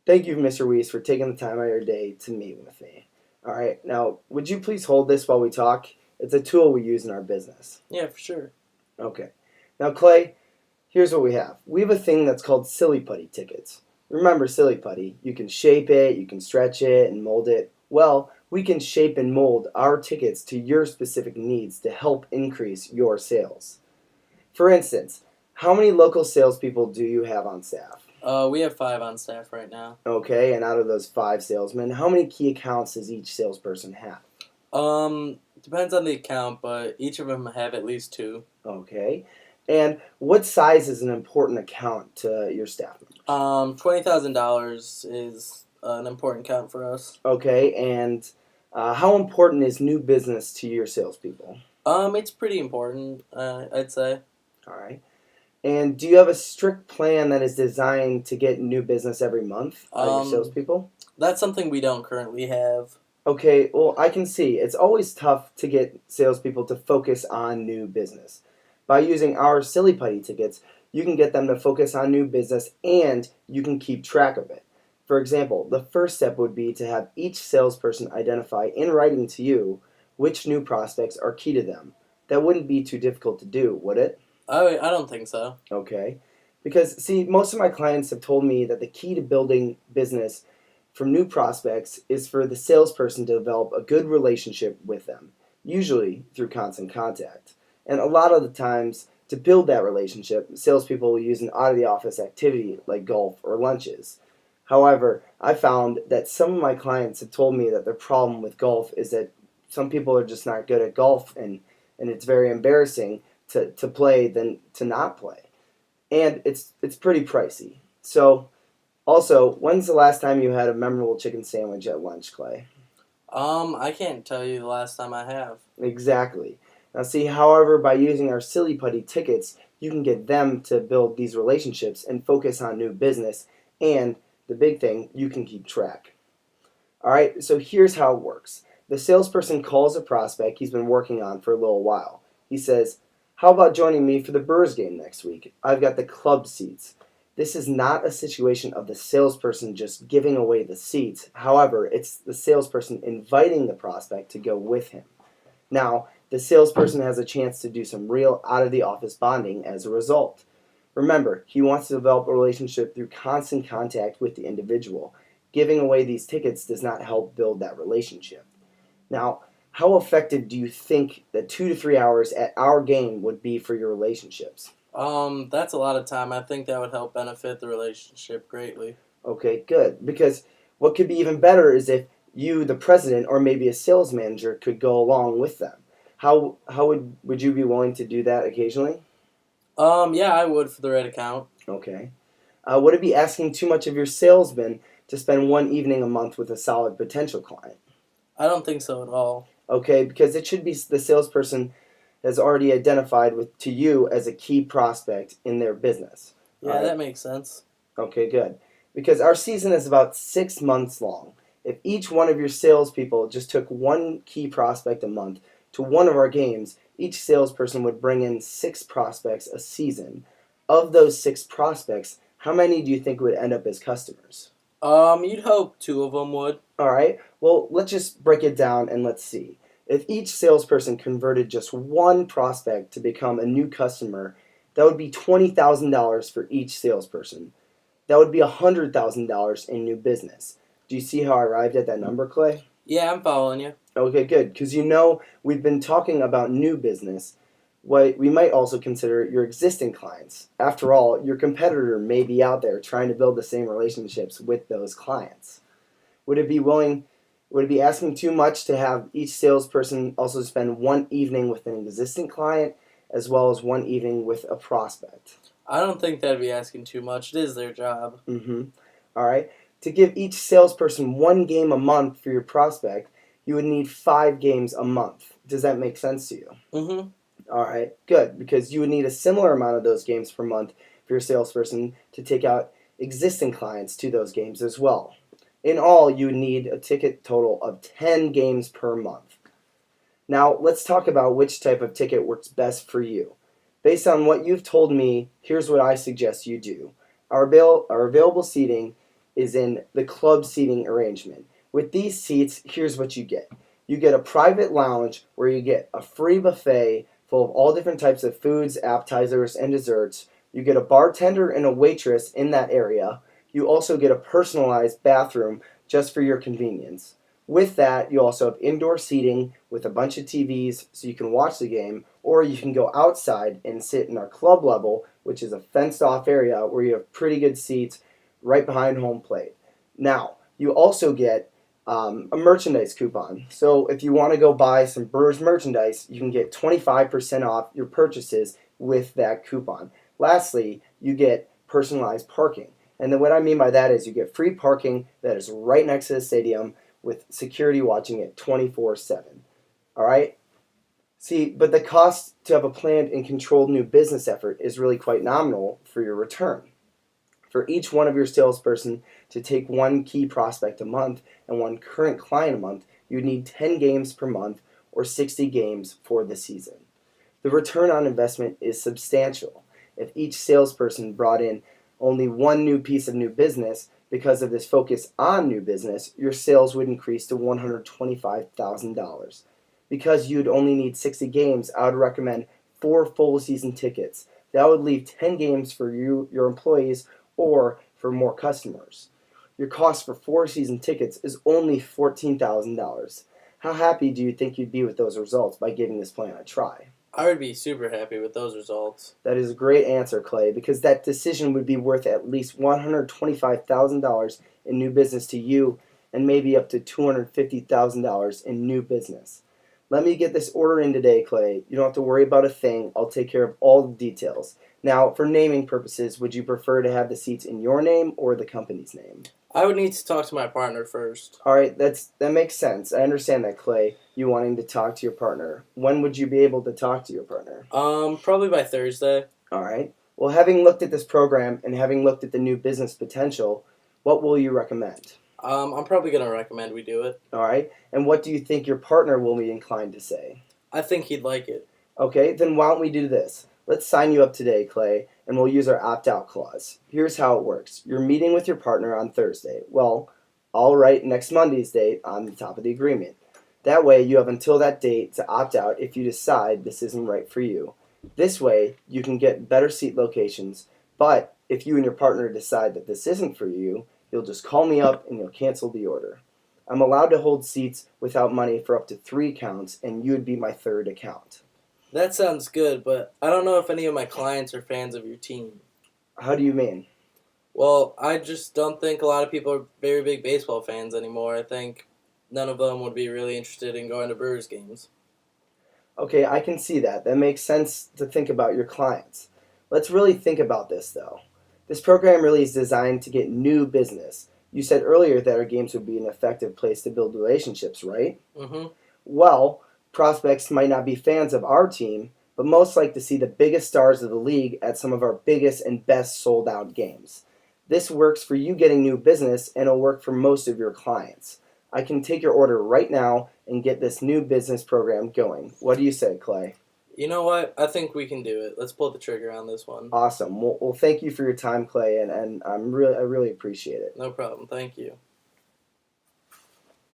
Thank you, Mr. Weiss, for taking the time out of your day to meet with me. All right, now, would you please hold this while we talk? It's a tool we use in our business. Yeah, for sure. Okay. Now, Clay, here's what we have. We have a thing that's called Silly Putty tickets. Remember Silly Putty? You can shape it, you can stretch it, and mold it. Well, we can shape and mold our tickets to your specific needs to help increase your sales. For instance, how many local salespeople do you have on staff? We have 5 on staff right now. Okay, and out of those 5 salesmen, how many key accounts does each salesperson have? Depends on the account, but each of them have at least 2. Okay, and what size is an important account to your staff members? $20,000 is an important account for us. Okay, and how important is new business to your salespeople? It's pretty important, I'd say. All right. And do you have a strict plan that is designed to get new business every month by your salespeople? That's something we don't currently have. Okay, well, I can see. It's always tough to get salespeople to focus on new business. By using our Silly Putty tickets, you can get them to focus on new business and you can keep track of it. For example, the first step would be to have each salesperson identify in writing to you which new prospects are key to them. That wouldn't be too difficult to do, would it? I don't think so. Okay. Because, see, most of my clients have told me that the key to building business from new prospects is for the salesperson to develop a good relationship with them, usually through constant contact. And a lot of the times, to build that relationship, salespeople will use an out of the office activity like golf or lunches. However, I found that some of my clients have told me that their problem with golf is that some people are just not good at golf and it's very embarrassing to play than to not play. And it's pretty pricey. So, also, when's the last time you had a memorable chicken sandwich at lunch, Clay? I can't tell you the last time I have. Exactly. Now, see, however, by using our Silly Putty tickets, you can get them to build these relationships and focus on new business. And the big thing, you can keep track. All right, so here's how it works. The salesperson calls a prospect he's been working on for a little while. He says, "How about joining me for the Brewers game next week? I've got the club seats." This is not a situation of the salesperson just giving away the seats. However, it's the salesperson inviting the prospect to go with him. Now, the salesperson has a chance to do some real out-of-the-office bonding as a result. Remember, he wants to develop a relationship through constant contact with the individual. Giving away these tickets does not help build that relationship. Now, how effective do you think that 2 to 3 hours at our game would be for your relationships? That's a lot of time. I think that would help benefit the relationship greatly. Okay, good. Because what could be even better is if you, the president, or maybe a sales manager could go along with them. How would you be willing to do that occasionally? Yeah, I would for the right account. Okay. Would it be asking too much of your salesman to spend one evening a month with a solid potential client? I don't think so at all. Okay, because it should be the salesperson has already identified with to you as a key prospect in their business. Yeah, All right. that makes sense. Okay, good. Because our season is about 6 months long. If each one of your salespeople just took one key prospect a month to one of our games, each salesperson would bring in 6 prospects a season. Of those 6 prospects, how many do you think would end up as customers? You'd hope 2 of them would. All right. Well, let's just break it down and let's see. If each salesperson converted just one prospect to become a new customer, that would be $20,000 for each salesperson. That would be $100,000 in new business. Do you see how I arrived at that number, Clay? Yeah, I'm following you. Okay, good. Because we've been talking about new business. What we might also consider your existing clients. After all, your competitor may be out there trying to build the same relationships with those clients. Would it be willing? Would it be asking too much to have each salesperson also spend one evening with an existing client as well as one evening with a prospect? I don't think that'd be asking too much. It is their job. All right. To give each salesperson one game a month for your prospect, you would need 5 games a month. Does that make sense to you? Mm-hmm. All right, good, because you would need a similar amount of those games per month for your salesperson to take out existing clients to those games as well. In all, you would need a ticket total of 10 games per month. Now, let's talk about which type of ticket works best for you. Based on what you've told me, here's what I suggest you do. Our available seating is in the club seating arrangement. With these seats, here's what you get. You get a private lounge where you get a free buffet full of all different types of foods, appetizers, and desserts. You get a bartender and a waitress in that area. You also get a personalized bathroom just for your convenience. With that, you also have indoor seating with a bunch of TVs so you can watch the game, or you can go outside and sit in our club level, which is a fenced off area where you have pretty good seats right behind home plate. Now, you also get a merchandise coupon. So if you want to go buy some Brewers merchandise, you can get 25% off your purchases with that coupon. Lastly, you get personalized parking. And then what I mean by that is you get free parking that is right next to the stadium with security watching it 24/7. All right? See, but the cost to have a planned and controlled new business effort is really quite nominal for your return. For each one of your salesperson to take one key prospect a month and one current client a month, you need 10 games per month or 60 games for the season. The return on investment is substantial. If each salesperson brought in only one new piece of new business, because of this focus on new business, your sales would increase to $125,000. Because you'd only need 60 games, I would recommend 4 full season tickets. That would leave 10 games for you, your employees, or for more customers. Your cost for 4 season tickets is only $14,000. How happy do you think you'd be with those results by giving this plan a try? I would be super happy with those results. That is a great answer, Clay, because that decision would be worth at least $125,000 in new business to you and maybe up to $250,000 in new business. Let me get this order in today, Clay. You don't have to worry about a thing. I'll take care of all the details. Now, for naming purposes, would you prefer to have the seats in your name or the company's name? I would need to talk to my partner first. All right, that makes sense. I understand that, Clay, you wanting to talk to your partner. When would you be able to talk to your partner? Probably by Thursday. All right. Well, having looked at this program and having looked at the new business potential, what will you recommend? I'm probably going to recommend we do it. All right. And what do you think your partner will be inclined to say? I think he'd like it. Okay, then why don't we do this? Let's sign you up today, Clay, and we'll use our opt-out clause. Here's how it works. You're meeting with your partner on Thursday. Well, I'll write next Monday's date on the top of the agreement. That way, you have until that date to opt out if you decide this isn't right for you. This way, you can get better seat locations, but if you and your partner decide that this isn't for you, you'll just call me up and you'll cancel the order. I'm allowed to hold seats without money for up to 3 accounts, and you would be my 3rd account. That sounds good, but I don't know if any of my clients are fans of your team. How do you mean? Well, I just don't think a lot of people are very big baseball fans anymore. I think none of them would be really interested in going to Brewers games. Okay, I can see that. That makes sense to think about your clients. Let's really think about this, though. This program really is designed to get new business. You said earlier that our games would be an effective place to build relationships, right? Mm-hmm. Well, prospects might not be fans of our team, but most like to see the biggest stars of the league at some of our biggest and best sold-out games. This works for you getting new business, and it'll work for most of your clients. I can take your order right now and get this new business program going. What do you say, Clay? You know what? I think we can do it. Let's pull the trigger on this one. Awesome. Well, thank you for your time, Clay, and I really appreciate it. No problem. Thank you.